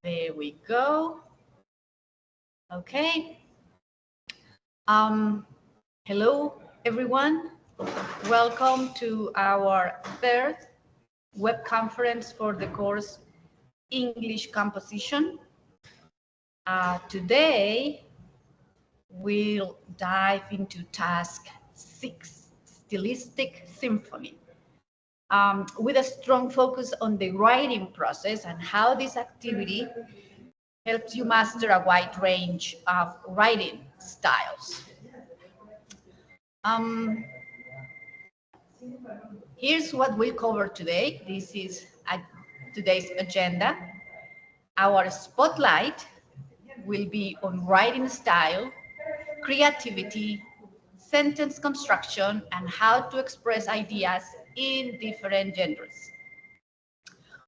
There we go. Okay. Hello, everyone. Welcome to our third web conference for the course English Composition. Today, we'll dive into task 6, Stylistic Symphony, with a strong focus on the writing process and how this activity helps you master a wide range of writing styles. Here's what we'll cover today. This is today's agenda. Our spotlight will be on writing style, creativity, sentence construction, and how to express ideas in different genres.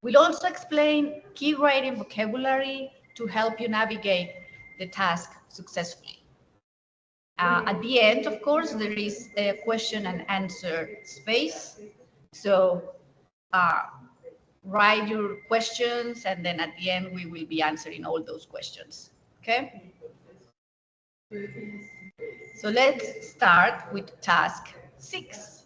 We'll also explain key writing vocabulary to help you navigate the task successfully. At the end, of course, there is a question and answer space. So write your questions, and then at the end, we will be answering all those questions. Okay? So let's start with task 6.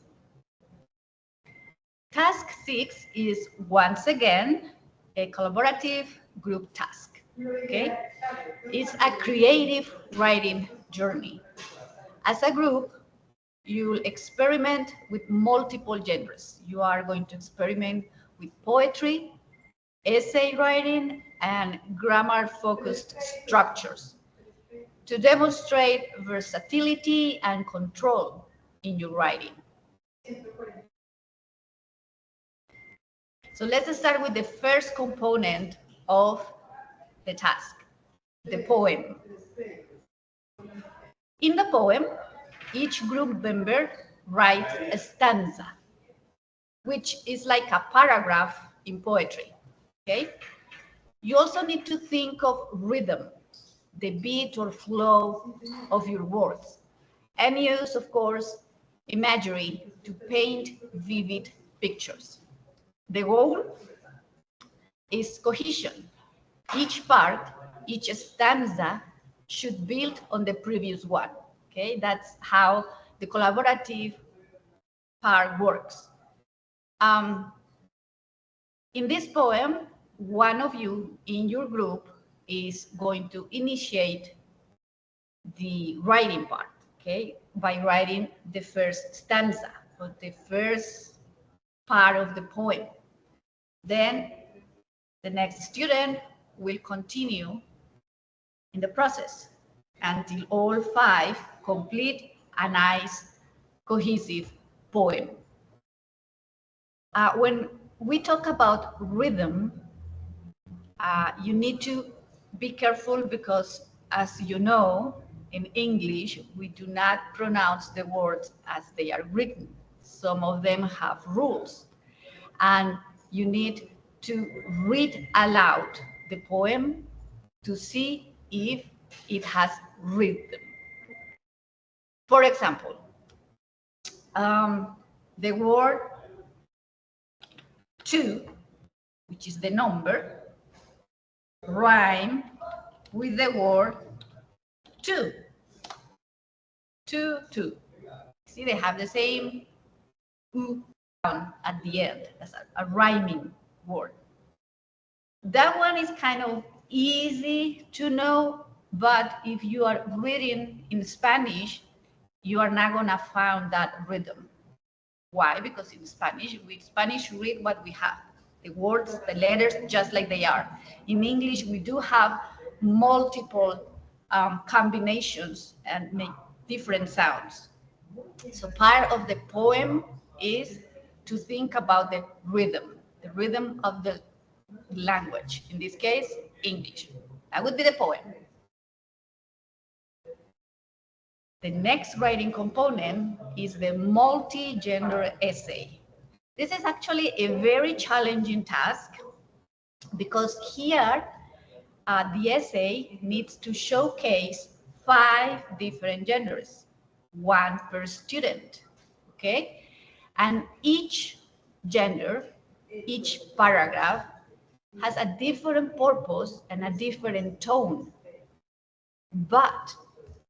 Task 6 is once again a collaborative group task. Okay? It's a creative writing journey. As a group, you'll experiment with multiple genres. You are going to experiment with poetry, essay writing, and grammar-focused structures to demonstrate versatility and control in your writing. So let's start with the first component of the task, the poem. In the poem, each group member writes a stanza, which is like a paragraph in poetry, okay? You also need to think of rhythm, the beat or flow of your words, and use, of course, imagery to paint vivid pictures. The goal is cohesion. Each part, each stanza should build on the previous one. Okay, that's how the collaborative part works. In this poem, one of you in your group is going to initiate the writing part, okay, by writing the first stanza, or the first part of the poem. Then the next student will continue in the process until all 5 complete a nice, cohesive poem. When we talk about rhythm, you need to be careful because, as you know, in English, we do not pronounce the words as they are written. Some of them have rules. And you need to read aloud the poem to see if it has rhythm. For example, the word 2, which is the number, rhyme with the word two. Two. See, they have the same sound at the end as a rhyming word. That one is kind of easy to know, but if you are reading in Spanish, you are not gonna find that rhythm. Why? Because in Spanish, we read what we have, the words, the letters, just like they are. In English, we do have multiple combinations and make different sounds. So part of the poem is to think about the rhythm of the language, in this case, English. That would be the poem. The next writing component is the multi-gender essay. This is actually a very challenging task because here the essay needs to showcase 5 different genders, 1 per student, okay? And each gender, each paragraph has a different purpose and a different tone, but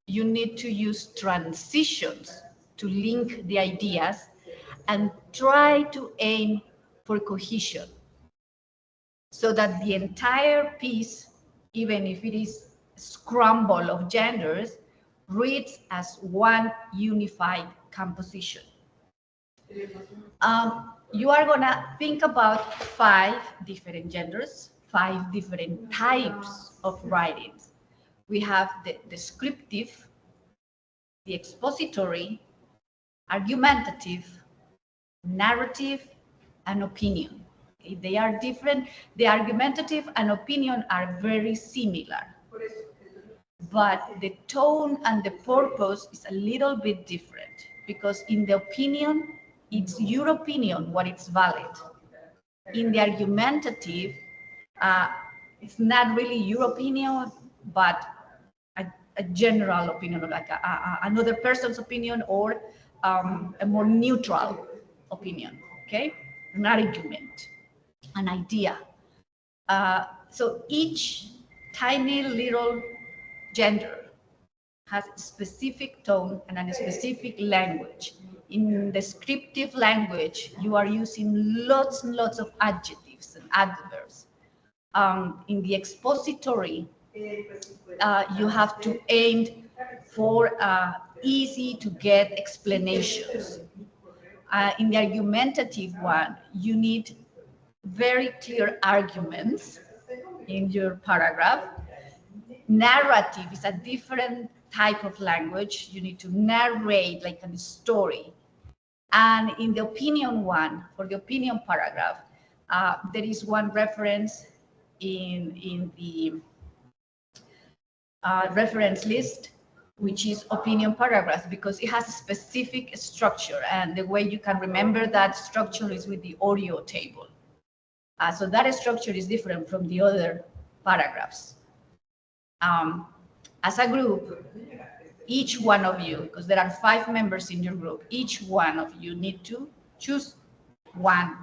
you need to use transitions to link the ideas and try to aim for cohesion so that the entire piece, even if it is a scramble of genders, reads as one unified composition. You are gonna think about 5 different genders, 5 different types of writings. We have the descriptive, the expository, argumentative, narrative, and opinion. They are different. The argumentative and opinion are very similar, but the tone and the purpose is a little bit different, because in the opinion, it's your opinion what is valid. In the argumentative, it's not really your opinion, but a general opinion, like another person's opinion, or a more neutral opinion, okay? An argument, an idea. So each tiny little gender has a specific tone and a specific language. In descriptive language, you are using lots and lots of adjectives and adverbs. In the expository, you have to aim for easy to get explanations. In the argumentative one, you need very clear arguments in your paragraph. Narrative is a different type of language. You need to narrate like a story. And in the opinion one, for the opinion paragraph, there is one reference in the reference list, which is opinion paragraphs, because it has a specific structure, and the way you can remember that structure is with the audio table. So that structure is different from the other paragraphs. As a group, each one of you, because there are 5 members in your group, each one of you need to choose one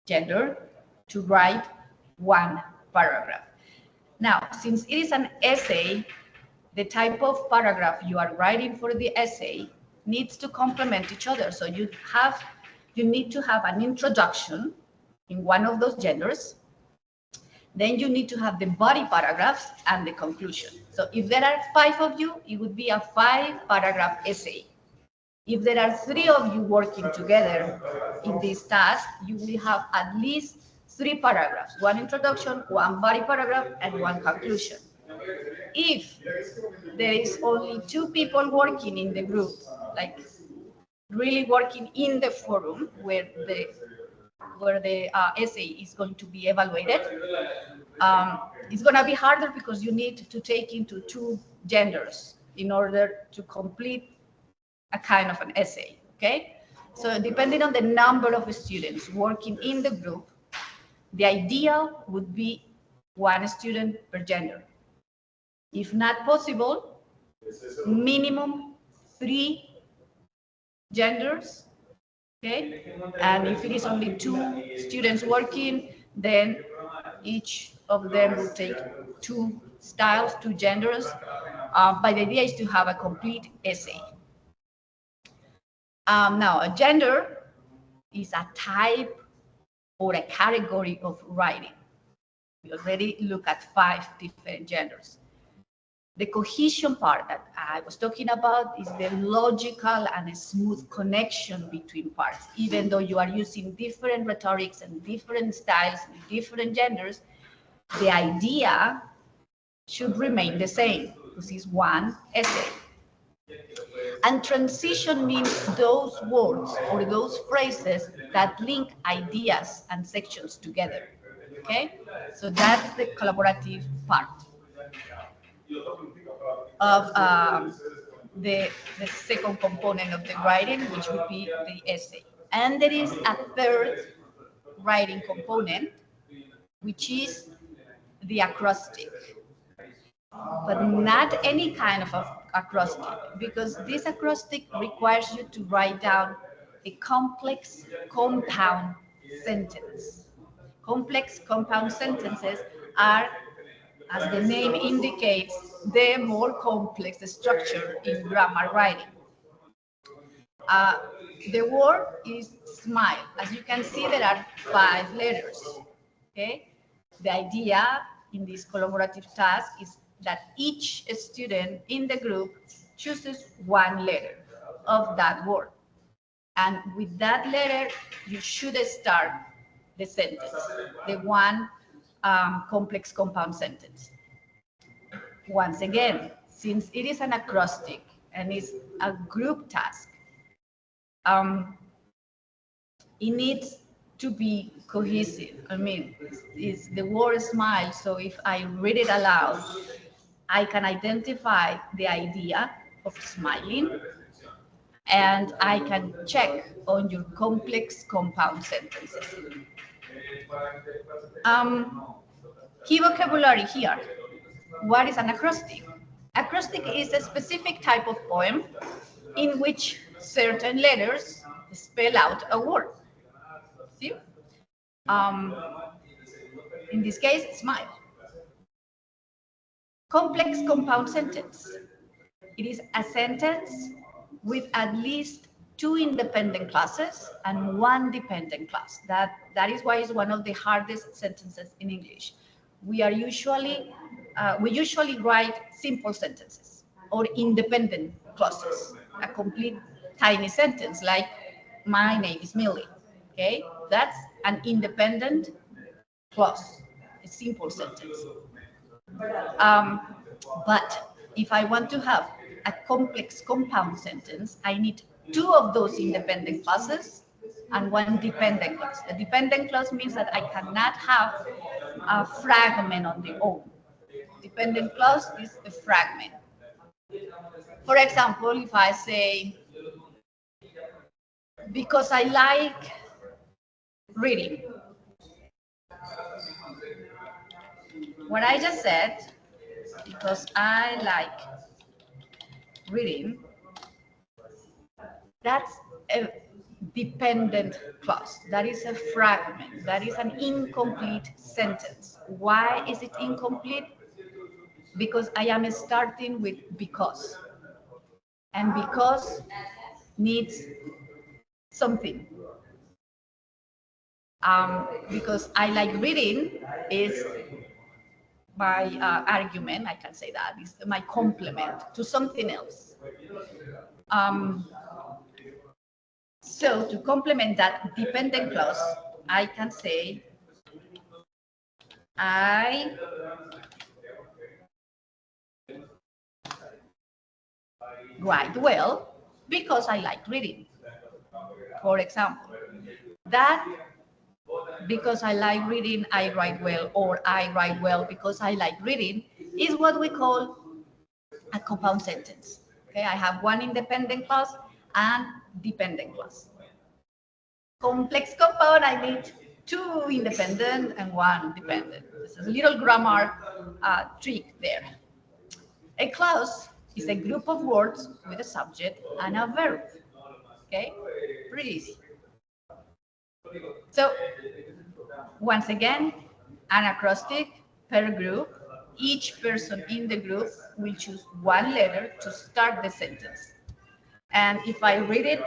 gender to write one paragraph. Now, since it is an essay, the type of paragraph you are writing for the essay needs to complement each other. So you need to have an introduction in one of those genders. Then you need to have the body paragraphs and the conclusion. So if there are 5 of you, it would be a 5-paragraph essay. If there are 3 of you working together in this task, you will have at least 3 paragraphs, 1 introduction, 1 body paragraph, and 1 conclusion. If there is only 2 people working in the group, like really working in the forum where the essay is going to be evaluated, it's going to be harder because you need to take into 2 genders in order to complete a kind of an essay, okay? So depending on the number of students working in the group, the ideal would be 1 student per gender. If not possible, minimum 3 genders, okay? And if it is only 2 students working, then each of them will take 2 styles, 2 genders. But the idea is to have a complete essay. Now, a gender is a type or a category of writing. We already look at 5 different genders. The cohesion part that I was talking about is the logical and a smooth connection between parts. Even though you are using different rhetorics and different styles and different genders, the idea should remain the same. This is one essay. And transition means those words or those phrases that link ideas and sections together. Okay? So that's the collaborative part of the second component of the writing, which would be the essay. And there is a third writing component, which is the acrostic. But not any kind of acrostic, because this acrostic requires you to write down a complex, compound sentence. Complex compound sentences are, as the name indicates, the more complex structure in grammar writing. Uh, the word is smile. As you can see, there are 5 letters. Okay. The idea in this collaborative task is that each student in the group chooses one letter of that word. And with that letter, you should start the sentence, the one complex compound sentence. Once again, since it is an acrostic and is a group task, it needs to be cohesive. I mean, it's the word smile, so if I read it aloud, I can identify the idea of smiling, and I can check on your complex compound sentences. Key vocabulary here. What is an acrostic? Acrostic is a specific type of poem in which certain letters spell out a word. See? In this case, smile. Complex compound sentence. It is a sentence with at least 2 independent clauses and 1 dependent clause. That is why it's one of the hardest sentences in English. We usually write simple sentences or independent clauses, a complete tiny sentence like my name is Millie. Okay, that's an independent clause, a simple sentence. But if I want to have a complex compound sentence, I need 2 of those independent clauses and 1 dependent clause. The dependent clause means that I cannot have a fragment on the own. Dependent clause is a fragment. For example, if I say, because I like reading. What I just said, because I like reading, that's a dependent clause. That is a fragment. That is an incomplete sentence. Why is it incomplete? Because I am starting with because. And because needs something. Because I like reading is my argument, I can say that, is my complement to something else. So to complement that dependent clause, I can say, I write well because I like reading. For example, that because I like reading, I write well, or I write well because I like reading, is what we call a compound sentence. Okay, I have 1 independent clause and dependent clause. Complex compound, I need 2 independent and 1 dependent. This is a little grammar trick there. A clause is a group of words with a subject and a verb. Okay, pretty easy. So, once again, an acrostic per group. Each person in the group will choose 1 letter to start the sentence. And if I read it,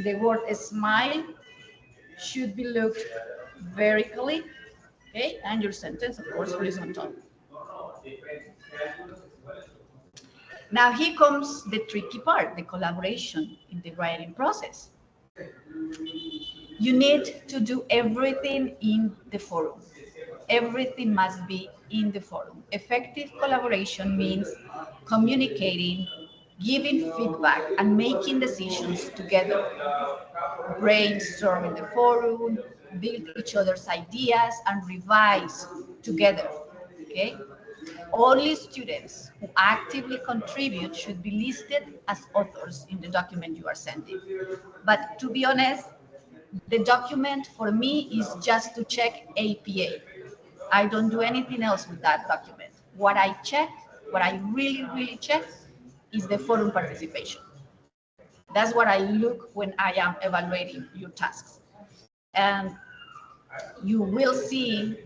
the word smile should be looked vertically, okay? And your sentence, of course, horizontal. Now here comes the tricky part, the collaboration in the writing process. You need to do everything in the forum. Everything must be in the forum. Effective collaboration means communicating, giving feedback, and making decisions together. Brainstorm in the forum, build each other's ideas, and revise together. Okay? Only students who actively contribute should be listed as authors in the document you are sending. But to be honest, the document for me is just to check APA. I don't do anything else with that document. What I check, what I really check, is the forum participation. That's what I look when I am evaluating your tasks. And You will see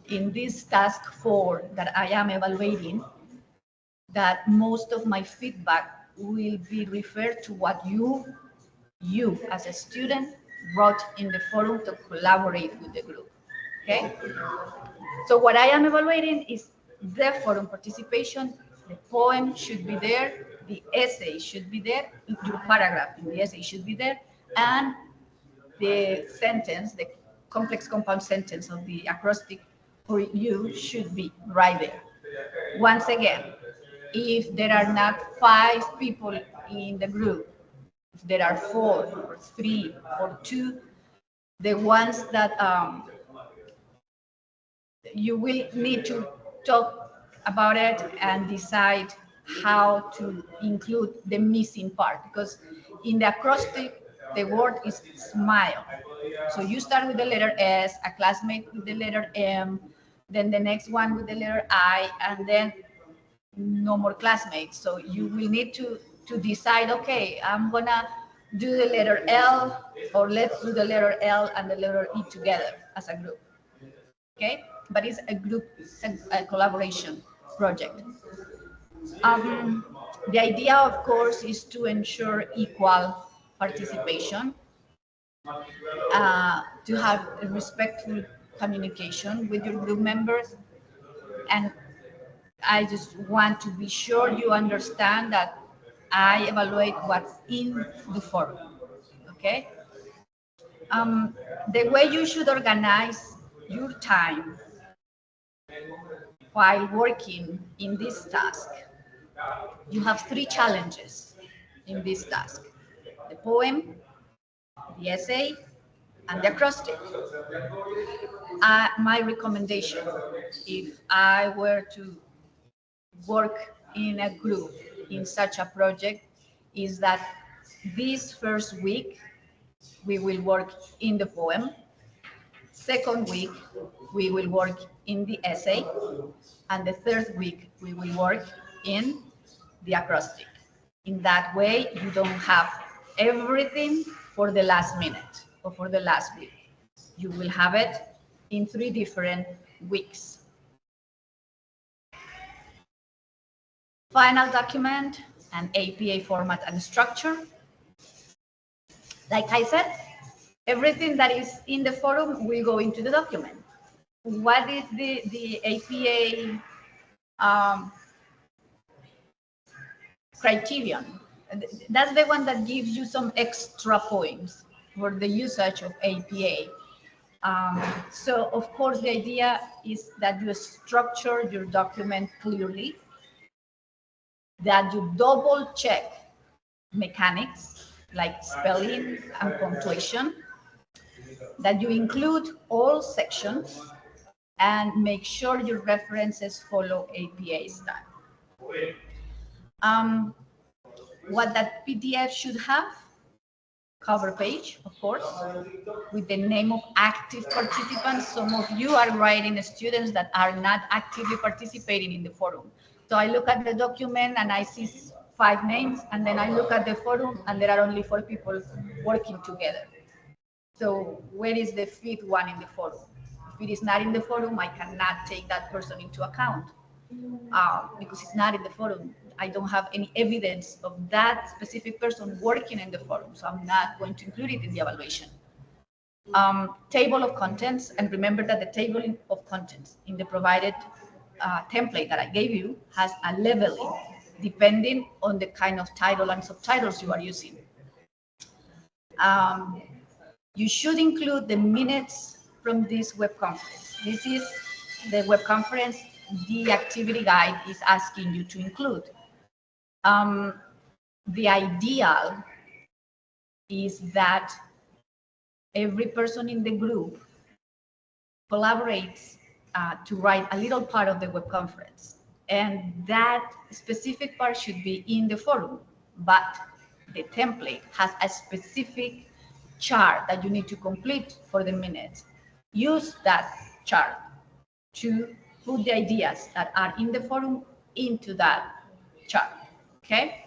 in this task 4 that I am evaluating that most of my feedback will be referred to what you as a student wrote in the forum to collaborate with the group. Okay? So what I am evaluating is the forum participation, the poem should be there, the essay should be there, your paragraph in the essay should be there, and the sentence, the complex compound sentence of the acrostic for you should be right there. Once again, if there are not 5 people in the group, if there are 4 or 3 or 2, the ones that you will need to talk about it and decide how to include the missing part, because in the acrostic the word is smile. So you start with the letter S, a classmate with the letter M, then the next one with the letter I, and then no more classmates. So you will need to decide, okay, I'm gonna do the letter L, or let's do the letter L and the letter E together as a group. Okay, but it's a group, it's a collaboration project. The idea, of course, is to ensure equal participation, to have a respectful communication with your group members, and I just want to be sure you understand that I evaluate what's in the forum. Okay. The way you should organize your time while working in this task, you have 3 challenges in this task: the poem, the essay, and the acrostic. My recommendation, if I were to work in a group in such a project, is that this first week we will work in the poem. Second week we will work in the essay, and the third week we will work in the acrostic. In that way, you don't have everything for the last minute or for the last week. You will have it in 3 different weeks. Final document and APA format and structure. Like I said, everything that is in the forum will go into the document. What is the APA criterion? That's the one that gives you some extra points for the usage of APA. So of course the idea is that you structure your document clearly, that you double check mechanics like spelling and punctuation, that you include all sections, and make sure your references follow APA style. What that PDF should have: cover page, of course, with the name of active participants. Some of you are writing students that are not actively participating in the forum. So I look at the document and I see 5 names, and then I look at the forum and there are only 4 people working together. So where is the 5th one in the forum? If it is not in the forum, I cannot take that person into account because it's not in the forum. I don't have any evidence of that specific person working in the forum, so I'm not going to include it in the evaluation. Table of contents, and remember that the table of contents in the provided template that I gave you has a leveling depending on the kind of title and subtitles you are using. You should include the minutes from this web conference. This is the web conference the activity guide is asking you to include. The ideal is that every person in the group collaborates to write a little part of the web conference, and that specific part should be in the forum, but the template has a specific chart that you need to complete for the minutes. Use that chart to put the ideas that are in the forum into that chart. Okay.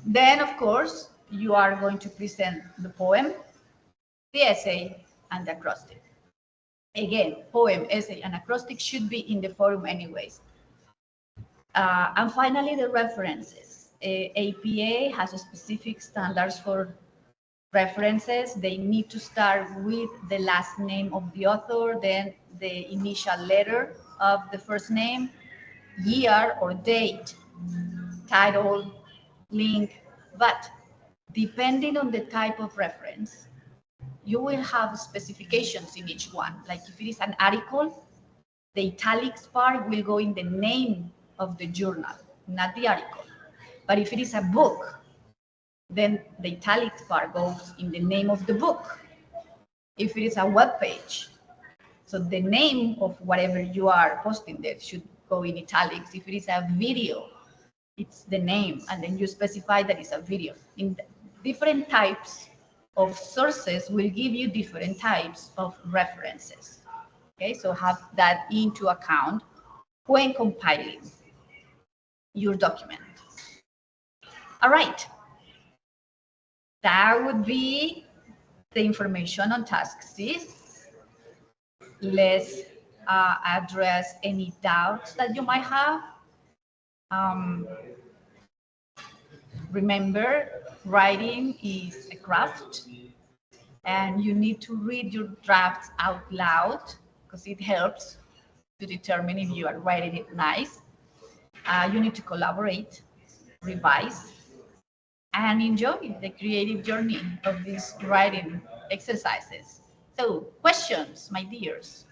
Then, of course, you are going to present the poem, the essay, and the acrostic. Again, poem, essay, and acrostic should be in the forum anyways. And finally, the references. APA has a specific standards for references. They need to start with the last name of the author, then the initial letter of the first name, year or date, title, link. But depending on the type of reference, you will have specifications in each one. Like if it is an article, the italics part will go in the name of the journal, not the article. But if it is a book, then the italics part goes in the name of the book. If it is a web page, so the name of whatever you are posting there should go in italics. If it is a video, it's the name, and then you specify that it's a video. In different types of sources will give you different types of references. Okay, so have that into account when compiling your document. All right, that would be the information on task 6. Let's address any doubts that you might have. Remember, writing is a craft, and you need to read your drafts out loud because it helps to determine if you are writing it nice. You need to collaborate, revise, and enjoy the creative journey of these writing exercises. So, questions, my dears?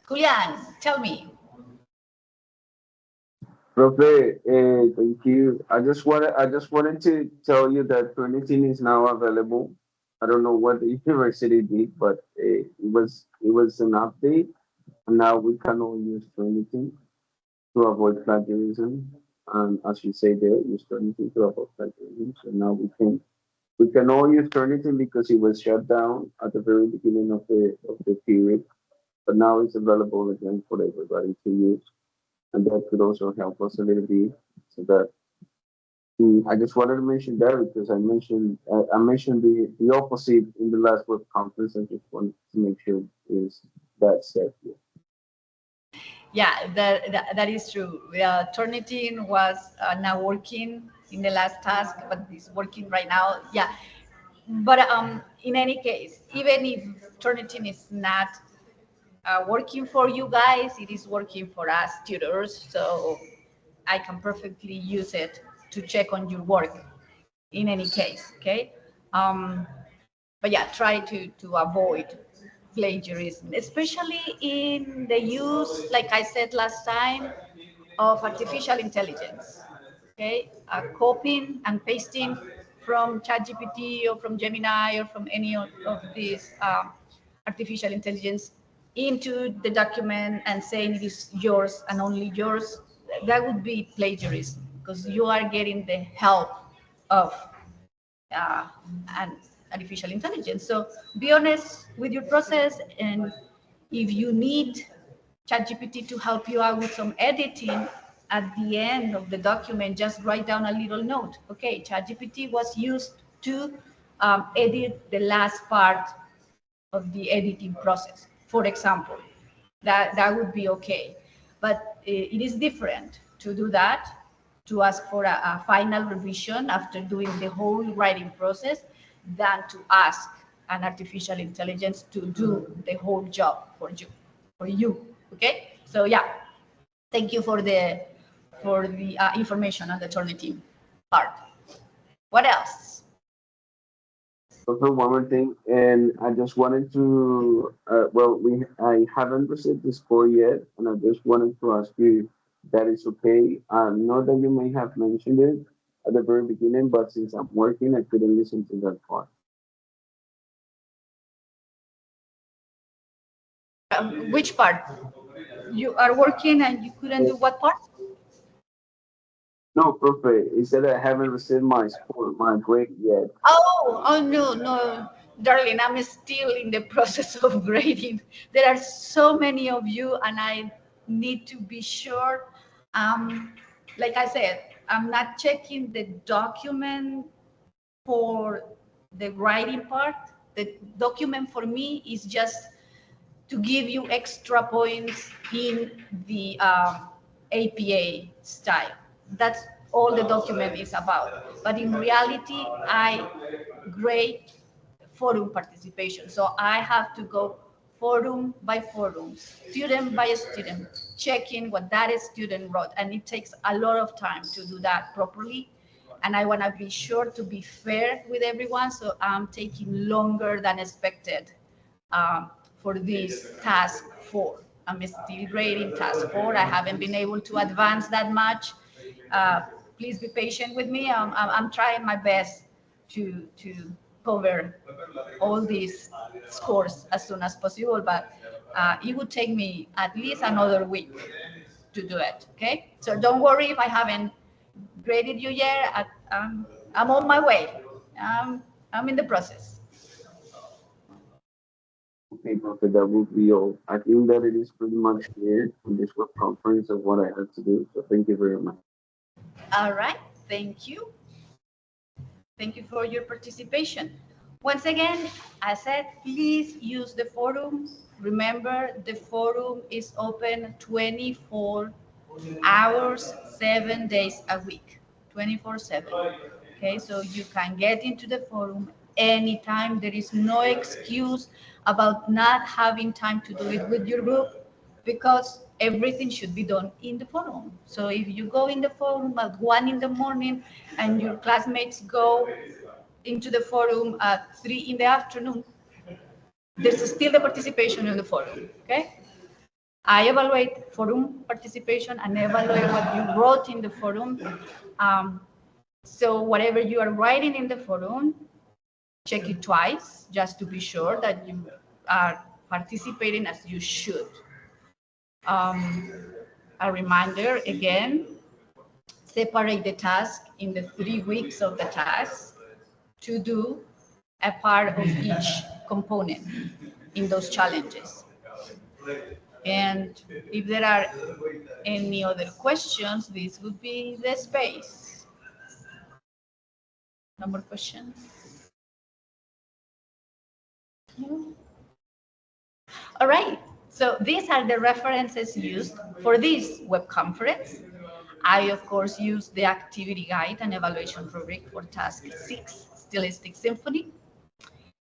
Julian, tell me. Profe, thank you. I just wanted to tell you that Turnitin is now available. I don't know what the university did, but it was an update, and now we can all use Turnitin to avoid plagiarism. And as you say there, use Turnitin to avoid plagiarism. So now we can all use Turnitin because it was shut down at the very beginning of the period, but now it's available again for everybody to use, and that could also help us a little bit so that I just wanted to mention that because I mentioned the opposite in the last web conference. I just wanted to make sure is that said here. Yeah, that is true. Turnitin was now working in the last task, but it's working right now. Yeah, but in any case, even if Turnitin is not working for you guys, it is working for us tutors. So I can perfectly use it to check on your work in any case. Okay. Um, but yeah, try to avoid plagiarism, especially in the use, like I said last time, of artificial intelligence. Okay, copying and pasting from ChatGPT or from Gemini or from any of these artificial intelligence into the document and saying it is yours and only yours. That would be plagiarism because you are getting the help of uh, and artificial intelligence. So be honest with your process, and if you need ChatGPT to help you out with some editing at the end of the document, just write down a little note. Okay, ChatGPT was used to edit the last part of the editing process, for example. That would be okay. But it is different to do that, to ask for a final revision after doing the whole writing process, than to ask an artificial intelligence to do the whole job for you. Okay? So yeah, thank you for the information on the Turnitin part. What else? Also, one more thing, and I just wanted to, I haven't received the score yet, and I just wanted to ask you if that is okay. I know that you may have mentioned it at the very beginning, but since I'm working, I couldn't listen to that part. Which part? You are working and you couldn't do what part? No, perfect. He said I haven't received my score, my grade yet. Oh, no, no, darling, I'm still in the process of grading. There are so many of you, and I need to be sure Like I said, I'm not checking the document for the writing part. The document for me is just to give you extra points in the APA style. That's all the document is about. But in reality, I grade forum participation. So I have to go forum by forum, student by student, checking what that student wrote. And it takes a lot of time to do that properly. And I want to be sure to be fair with everyone. So I'm taking longer than expected for this task 4. I'm still grading task 4. I haven't been able to advance that much. Please be patient with me. I'm trying my best to cover all these scores as soon as possible, but it would take me at least another week to do it. Okay, so don't worry if I haven't graded you yet. I'm on my way. I'm in the process. Okay, perfect. That will be all. I think that it is pretty much clear in this web conference of what I had to do. So thank you very much. All right, thank you. Thank you for your participation. Once again, I said, please use the forum. Remember, the forum is open 24 hours, 7 days a week, 24/7. Okay, so you can get into the forum anytime. There is no excuse about not having time to do it with your group, because everything should be done in the forum. So if you go in the forum at 1 in the morning and your classmates go into the forum at 3 in the afternoon, there's still the participation in the forum. Okay, I evaluate forum participation and evaluate what you wrote in the forum. So whatever you are writing in the forum, check it twice just to be sure that you are participating as you should. A reminder again, separate the task in the 3 weeks of the task to do a part of each component in those challenges. And if there are any other questions, this would be the space. No more questions? No? All right. So these are the references used for this web conference. I, of course, use the activity guide and evaluation rubric for task 6, Stylistic Symphony.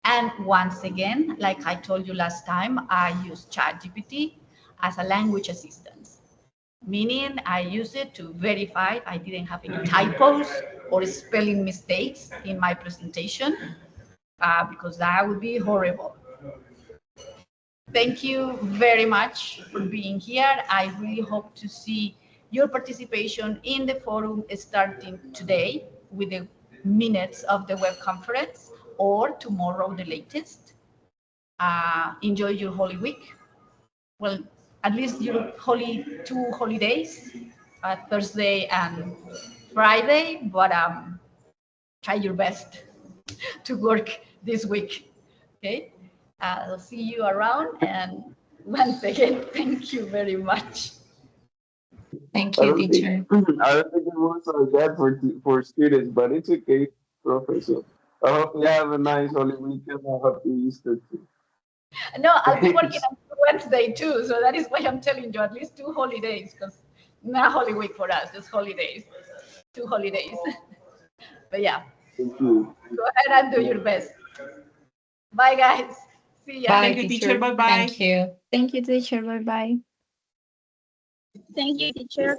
And once again, like I told you last time, I use ChatGPT as a language assistant, meaning I use it to verify I didn't have any typos or spelling mistakes in my presentation, because that would be horrible. Thank you very much for being here. I really hope to see your participation in the forum starting today with the minutes of the web conference, or tomorrow the latest. Enjoy your Holy Week. Well, at least your 2 holidays, Thursday and Friday, but try your best to work this week. Okay, I'll see you around, and once again, thank you very much. Thank I you, don't think teacher. I don't think it works like that for students, but it's okay, Professor. I hope you have a nice holy weekend. I hope you Easter too. No, I'll be working on Wednesday too, so that is why I'm telling you at least 2 holidays, because not Holy Week for us, just holidays, 2 holidays. But yeah, Thank you. go ahead and do your best. Bye, guys. See ya. Bye, Thank you, teacher. Bye-bye. Thank you. Thank you, teacher. Bye bye. Thank you, teacher.